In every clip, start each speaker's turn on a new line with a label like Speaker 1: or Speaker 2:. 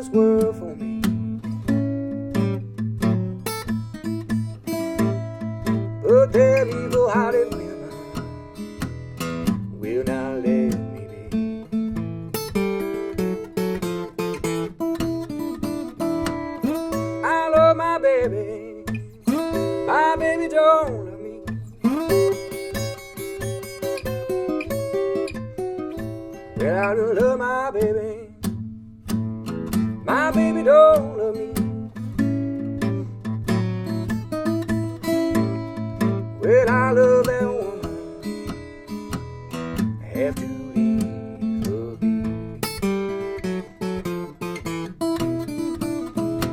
Speaker 1: this world for me. But there evil-hearted women will not let me be. I love my baby don't love me. Well, I don't love my baby don't love me. Well, I love that woman, I have to leave her be.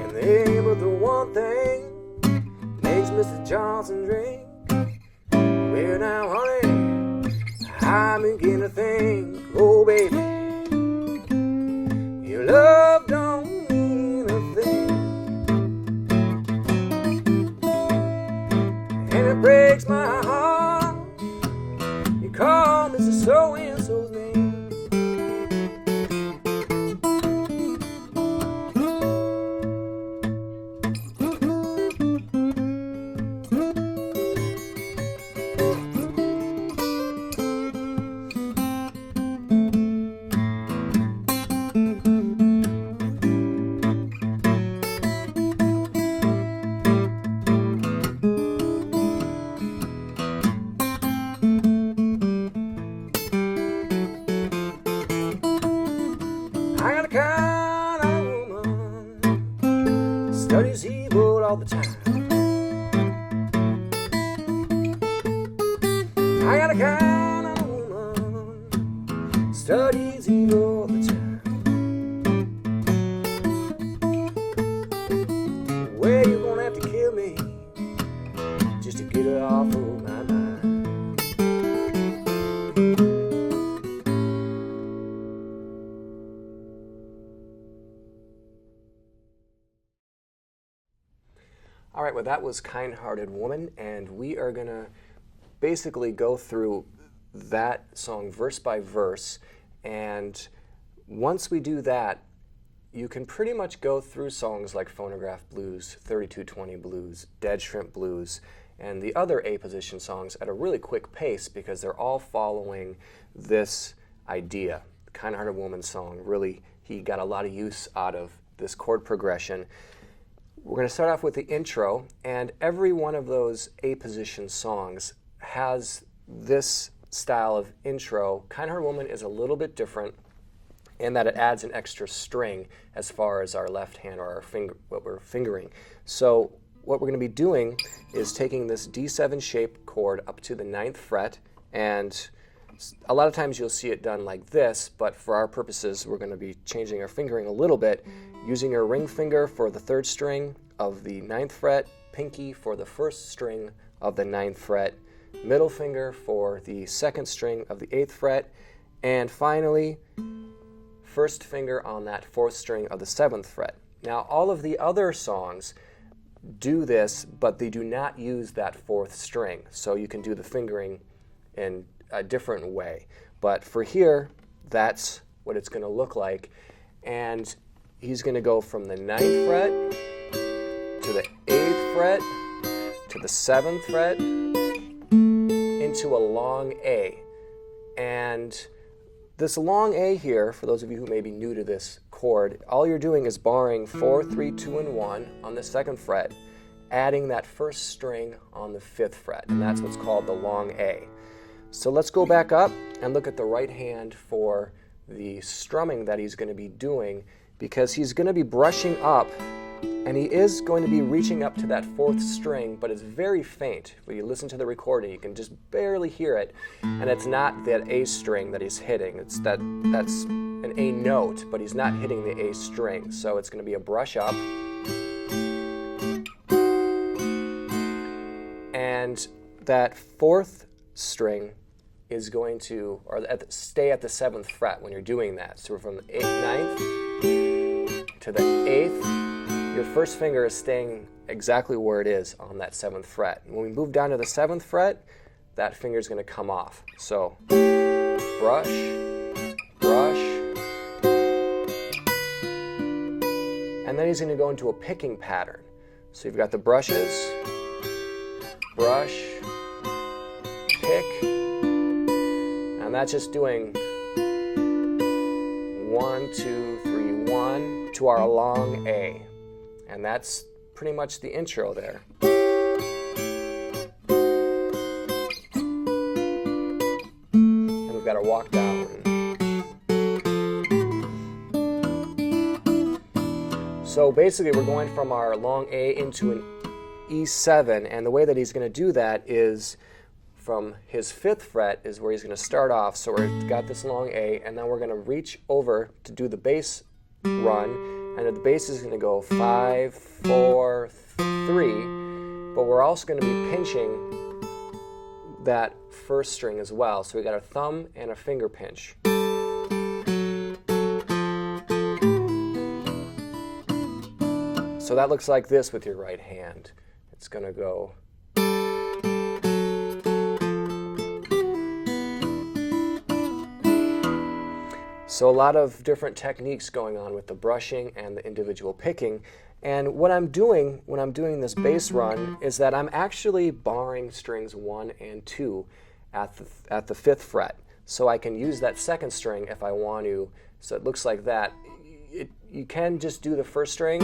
Speaker 1: And there ain't but the one thing makes Mr. Johnson drink. Well, now, honey, I'm beginning to think, oh, baby, your love don't mean a thing. And it breaks my heart you call Mr. So-and-so's name. I got a kind of woman studies evil all the time. I got a kind of woman studies evil all the time. Well, you're gonna have to kill me just to get her off of my mind. All right, well, that was Kind-Hearted Woman, and we are going to basically go through that song verse by verse, and once we do that, you can pretty much go through songs like Phonograph Blues, 3220 Blues, Dead Shrimp Blues, and the other A-position songs at a really quick pace because they're all following this idea. The Kind-Hearted Woman song, really, he got a lot of use out of this chord progression. We're going to start off with the intro, and every one of those A-position songs has this style of intro. Kind-Hearted Woman is a little bit different in that it adds an extra string as far as our left hand or our finger, what we're fingering. So what we're going to be doing is taking this D7 shaped chord up to the 9th fret, and a lot of times you'll see it done like this, but for our purposes we're going to be changing our fingering a little bit, using our ring finger for the 3rd string of the 9th fret, pinky for the 1st string of the 9th fret, middle finger for the 2nd string of the 8th fret, and finally 1st finger on that 4th string of the 7th fret. Now all of the other songs do this, but they do not use that 4th string, so you can do the fingering in a different way. But for here, that's what it's going to look like, and he's going to go from the 9th fret to the 8th fret to the 7th fret into a long A. And this long A here, for those of you who may be new to this chord, all you're doing is barring 4, 3, 2, and 1 on the 2nd fret, adding that 1st string on the 5th fret, and that's what's called the long A. So let's go back up and look at the right hand for the strumming that he's going to be doing, because he's going to be brushing up, and he is going to be reaching up to that 4th string, but it's very faint. When you listen to the recording, you can just barely hear it, and it's not that A string that he's hitting. It's that's an A note, but he's not hitting the A string. So it's going to be a brush up, and that 4th string is going to, stay at the 7th fret when you're doing that. So we're from the 9th to the 8th. Your 1st finger is staying exactly where it is on that 7th fret. When we move down to the 7th fret, that finger is going to come off. So brush, brush, and then he's going to go into a picking pattern. So you've got the brushes, brush, pick, and that's just doing 1, 2, 3, 1 to our long A. And that's pretty much the intro there. And we've got our walk down. So basically we're going from our long A into an E7, and the way that he's going to do that is from his 5th fret is where he's going to start off. So we've got this long A, and then we're going to reach over to do the bass run, and the bass is going to go 5, 4, 3, but we're also going to be pinching that first string as well. So we got a thumb and a finger pinch. So that looks like this with your right hand. It's going to go. So a lot of different techniques going on with the brushing and the individual picking. And what I'm doing when I'm doing this bass run is that I'm actually barring strings 1 and 2 at the 5th fret. So I can use that 2nd string if I want to. So it looks like that. You can just do the first string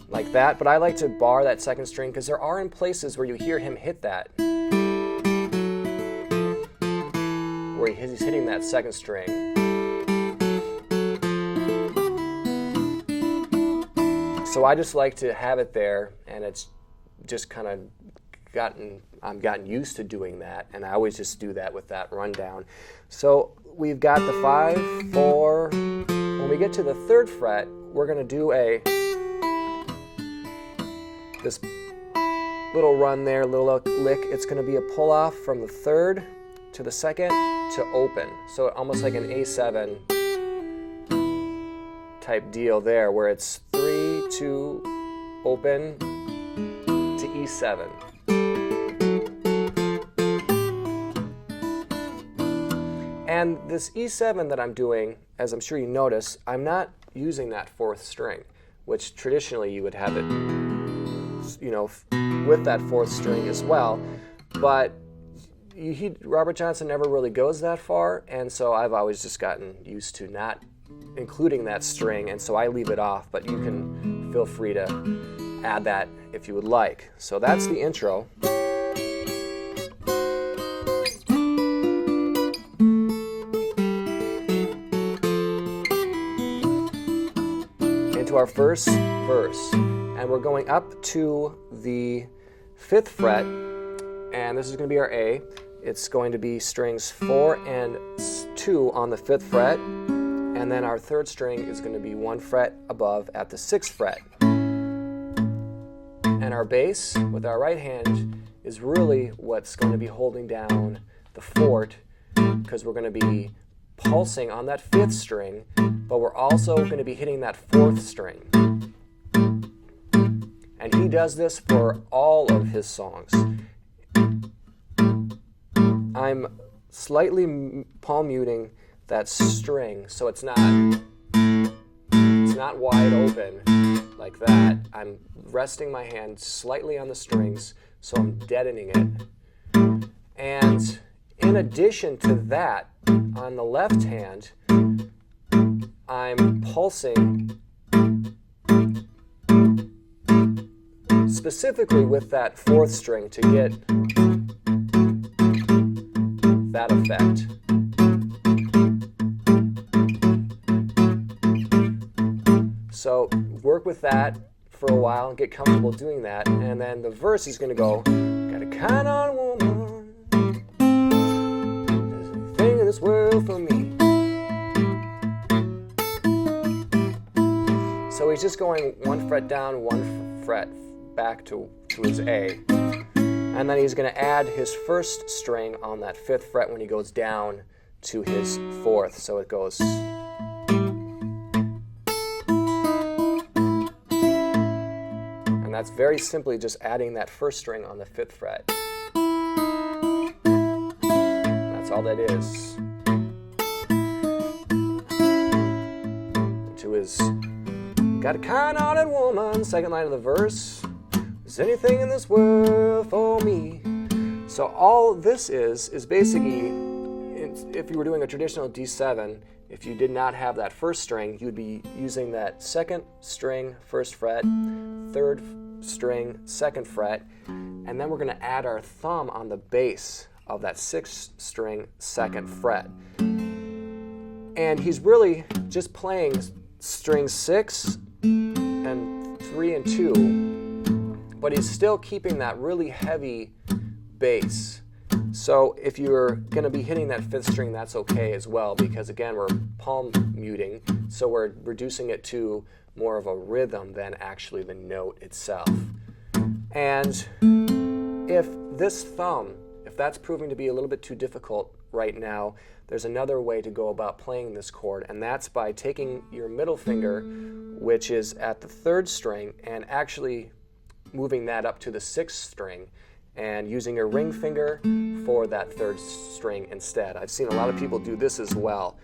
Speaker 1: like that, but I like to bar that 2nd string because there are places where you hear him hit that, where he's hitting that 2nd string. So I just like to have it there, and it's just kind of I've gotten used to doing that, and I always just do that with that rundown. So we've got the 5, 4. When we get to the 3rd fret, we're going to do this little run there, little lick. It's going to be a pull off from the 3rd to the 2nd to open. So almost like an A7 type deal there, where it's 3, 2, open to E7. And this E7 that I'm doing, as I'm sure you notice, I'm not using that 4th string, which traditionally you would have it, you know, with that 4th string as well. But Robert Johnson never really goes that far, and so I've always just gotten used to not including that string, and so I leave it off, but you can feel free to add that if you would like. So that's the intro. Into our first verse, and we're going up to the 5th fret, and this is going to be our A. It's going to be strings 4 and 2 on the 5th fret, and then our 3rd string is going to be 1 fret above at the 6th fret. And our bass with our right hand is really what's going to be holding down the fort, because we're going to be pulsing on that 5th string, but we're also going to be hitting that 4th string. And he does this for all of his songs. I'm slightly palm muting that string, so it's not wide open like that. I'm resting my hand slightly on the strings, so I'm deadening it. And in addition to that, on the left hand, I'm pulsing specifically with that 4th string to get that effect. So work with that for a while and get comfortable doing that, and then the verse is going to go, got a kind on woman, there's anything in this world for me. So he's just going 1 fret down, 1 fret back to his A. And then he's going to add his 1st string on that 5th fret when he goes down to his 4th. So it goes. And that's very simply just adding that 1st string on the 5th fret. That's all that is. is, got a kind-hearted woman, second line of the verse. Is anything in this world for me? So all this is basically, if you were doing a traditional D7, if you did not have that first string, you would be using that second string, first fret, third string, second fret, and then we're going to add our thumb on the bass of that sixth string, second fret. And he's really just playing string 6 and 3 and 2, but he's still keeping that really heavy bass. So if you're going to be hitting that fifth string, that's okay as well, because again, we're palm muting, so we're reducing it to more of a rhythm than actually the note itself. And if this thumb, if that's proving to be a little bit too difficult right now, there's another way to go about playing this chord, and that's by taking your middle finger, which is at the third string, and actually moving that up to the sixth string, and using your ring finger for that third string instead. I've seen a lot of people do this as well.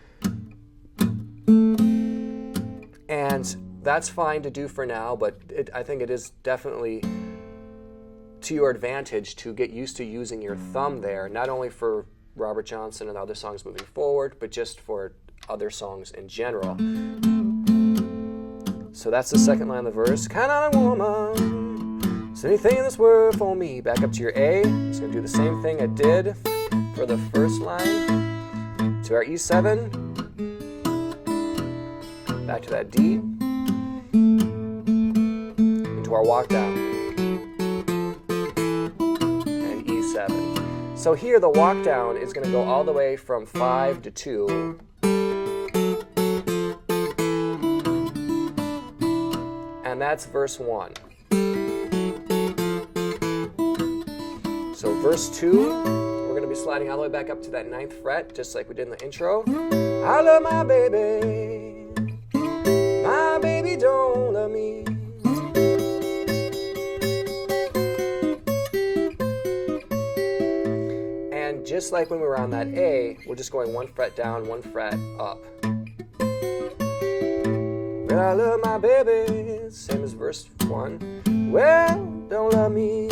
Speaker 1: And that's fine to do for now, but I think it is definitely to your advantage to get used to using your thumb there, not only for Robert Johnson and other songs moving forward, but just for other songs in general. So that's the second line of the verse. Kind of a woman, is anything in this world for me? Back up to your A. I'm just going to do the same thing I did for the first line. To our E7. Back to that D. Into our walk down. And E7. So here the walk down is going to go all the way from 5 to 2. And that's verse 1. So verse 2, we're going to be sliding all the way back up to that 9th fret, just like we did in the intro. I love my baby don't love me. And just like when we were on that A, we're just going 1 fret down, 1 fret up. Well, I love my baby, same as verse 1. Well, don't love me.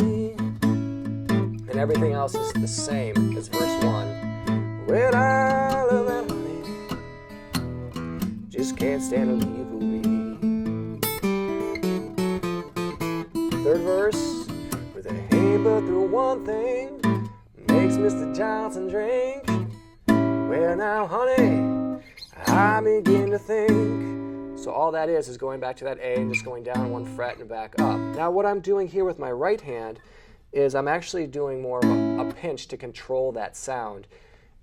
Speaker 1: And everything else is the same as verse 1. Well, I love that honey, just can't stand to leave with me. Third verse, with a hey but through one thing, makes Mr. Johnson drink. Well now honey, I begin to think. So all that is going back to that A and just going down 1 fret and back up. Now what I'm doing here with my right hand is I'm actually doing more of a pinch to control that sound,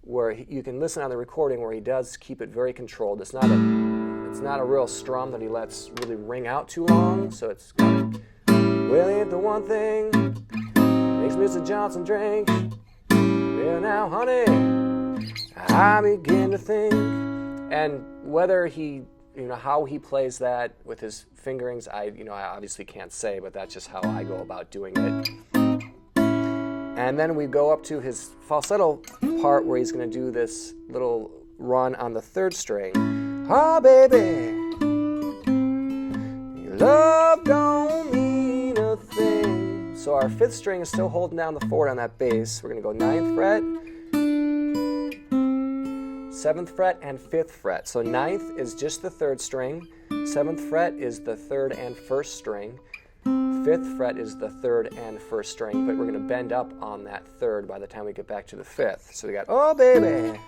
Speaker 1: where you can listen on the recording where he does keep it very controlled. It's not a real strum that he lets really ring out too long, so it's kind of, well, ain't the one thing makes Mr. Johnson drink. Well now honey, I begin to think. And whether he, how he plays that with his fingerings, I obviously can't say, but that's just how I go about doing it. And then we go up to his falsetto part where he's going to do this little run on the third string. Oh, baby, your love don't mean a thing. So our fifth string is still holding down the 4th on that bass. We're going to go 9th fret, 7th fret, and 5th fret. So 9th is just the 3rd string. 7th fret is the 3rd and 1st string. 5th fret is the 3rd and 1st string, but we're going to bend up on that 3rd by the time we get back to the 5th. So we got, oh baby,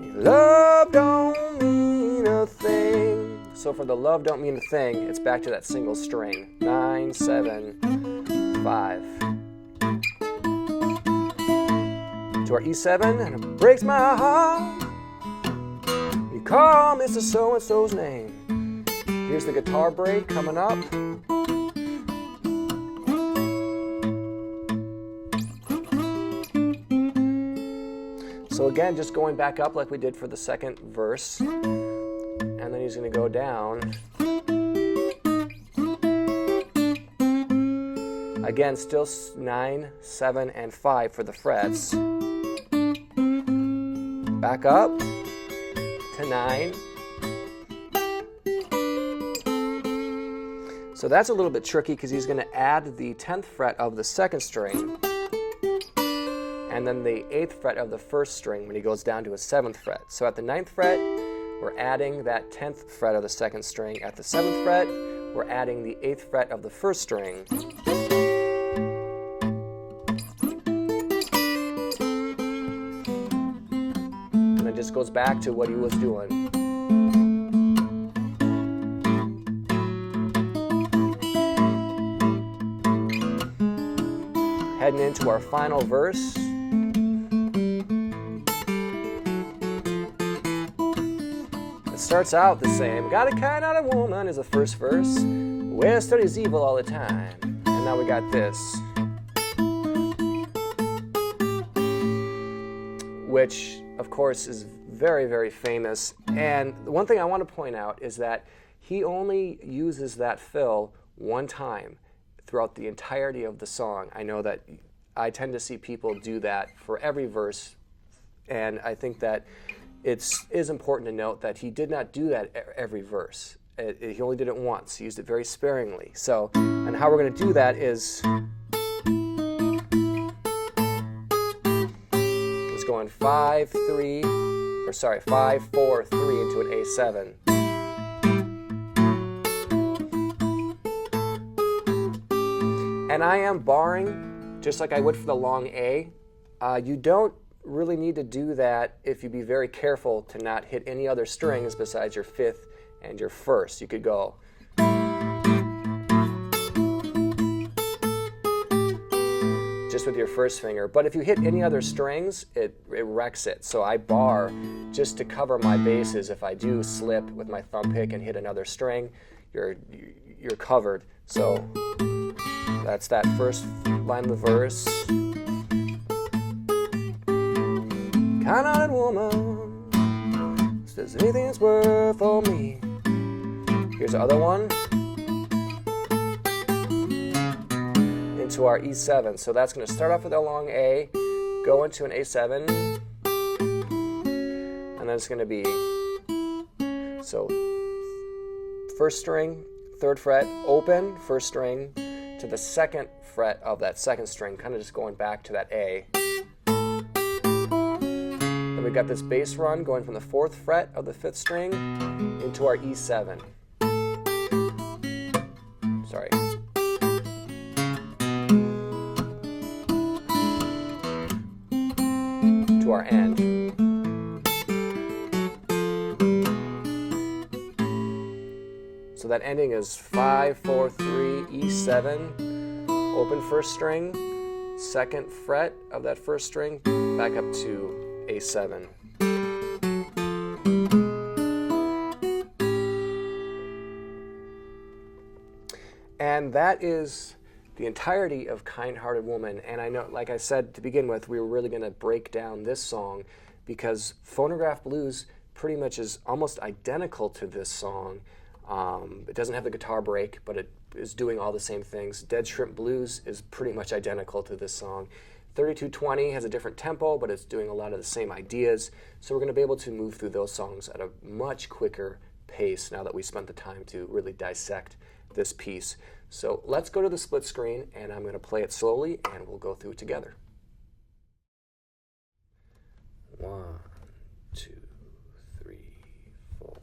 Speaker 1: your love don't mean a thing. So for the love don't mean a thing, it's back to that single string. 9, 7, 5. To our E7, and it breaks my heart. You call Mr. So-and-so's name. Here's the guitar break coming up. So again, just going back up like we did for the second verse. And then he's going to go down. Again, still 9, 7, and 5 for the frets. Back up to 9. So that's a little bit tricky because he's going to add the 10th fret of the 2nd string and then the 8th fret of the 1st string when he goes down to a 7th fret. So at the 9th fret, we're adding that 10th fret of the 2nd string. At the 7th fret, we're adding the 8th fret of the 1st string. And then just goes back to what he was doing. Heading into our final verse. It starts out the same. Got a kind-hearted woman is the first verse. Where studies evil all the time. And now we got this. Which, of course, is very, very famous. And the one thing I want to point out is that he only uses that fill one time throughout the entirety of the song. I know that I tend to see people do that for every verse, and I think that it is important to note that he did not do that every verse. He only did it once. He used it very sparingly. So, and how we're going to do that is going 5, 3, or sorry, 5, 4, 3 into an A7. And I am barring, just like I would for the long A. You don't really need to do that if you be very careful to not hit any other strings besides your 5th and your 1st. You could go just with your 1st finger. But if you hit any other strings, it wrecks it. So I bar just to cover my bases. If I do slip with my thumb pick and hit another string, you're covered. So that's that first line of the verse. Kind-hearted woman says anything's worth for me. Here's the other one. Into our E7. So that's going to start off with a long A, go into an A7, and then it's going to be, so 1st string, 3rd fret, open, 1st string, to the 2nd fret of that 2nd string, kind of just going back to that A. Then we've got this bass run going from the 4th fret of the 5th string into our E7. Sorry. To our end. So that ending is 5, 4, 3, E7, open 1st string, 2nd fret of that 1st string, back up to A7. And that is the entirety of Kind-Hearted Woman. And I know, like I said to begin with, we were really going to break down this song because Phonograph Blues pretty much is almost identical to this song. It doesn't have the guitar break, but it is doing all the same things. Dead Shrimp Blues is pretty much identical to this song. 3220 has a different tempo, but it's doing a lot of the same ideas. So we're going to be able to move through those songs at a much quicker pace now that we spent the time to really dissect this piece. So let's go to the split screen, and I'm going to play it slowly, and we'll go through it together. 1, 2, 3, 4.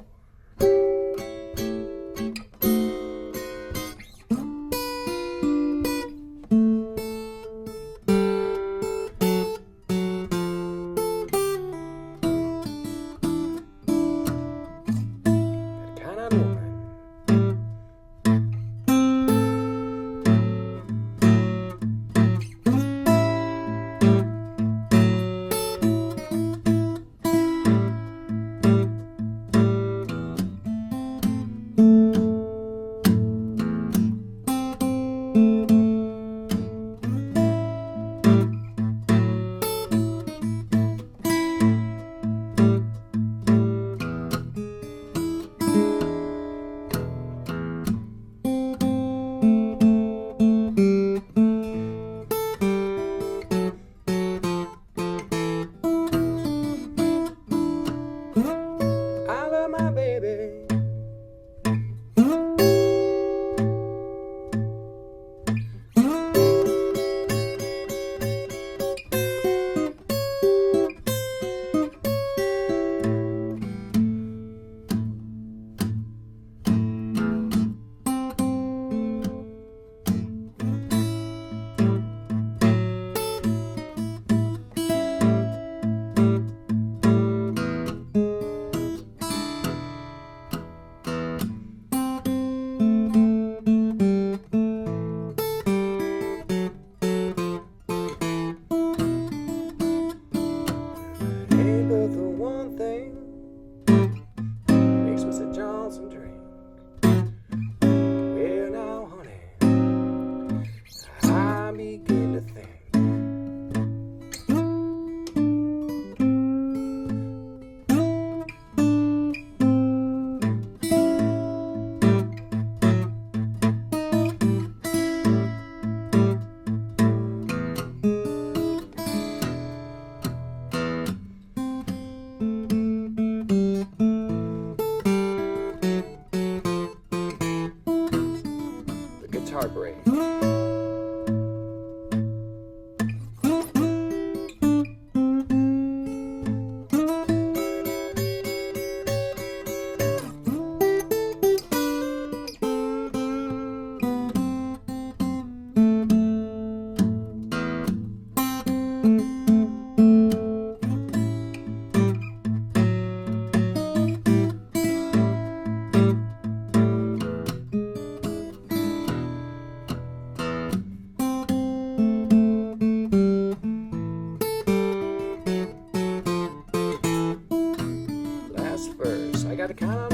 Speaker 1: got the kind of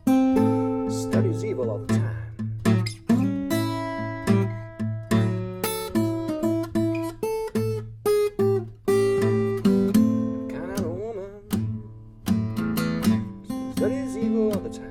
Speaker 1: woman studies evil all the time. Kind of woman studies evil all the time.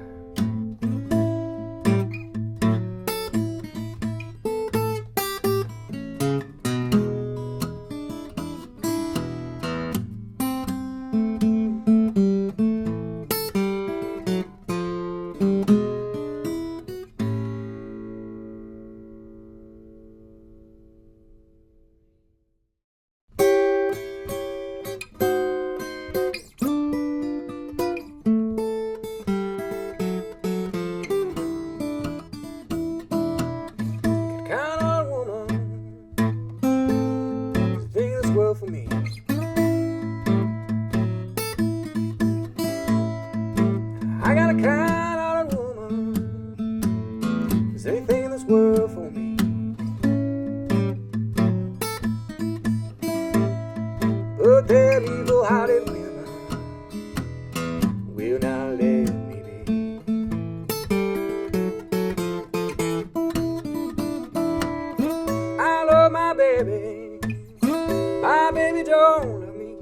Speaker 1: For me, I got a kind-hearted woman. Is anything in this world for me? But them evil-hearted women will not let me be. I love my baby. My baby don't love me.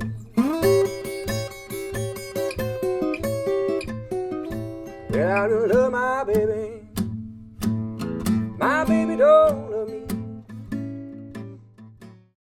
Speaker 1: Well, I don't love my baby.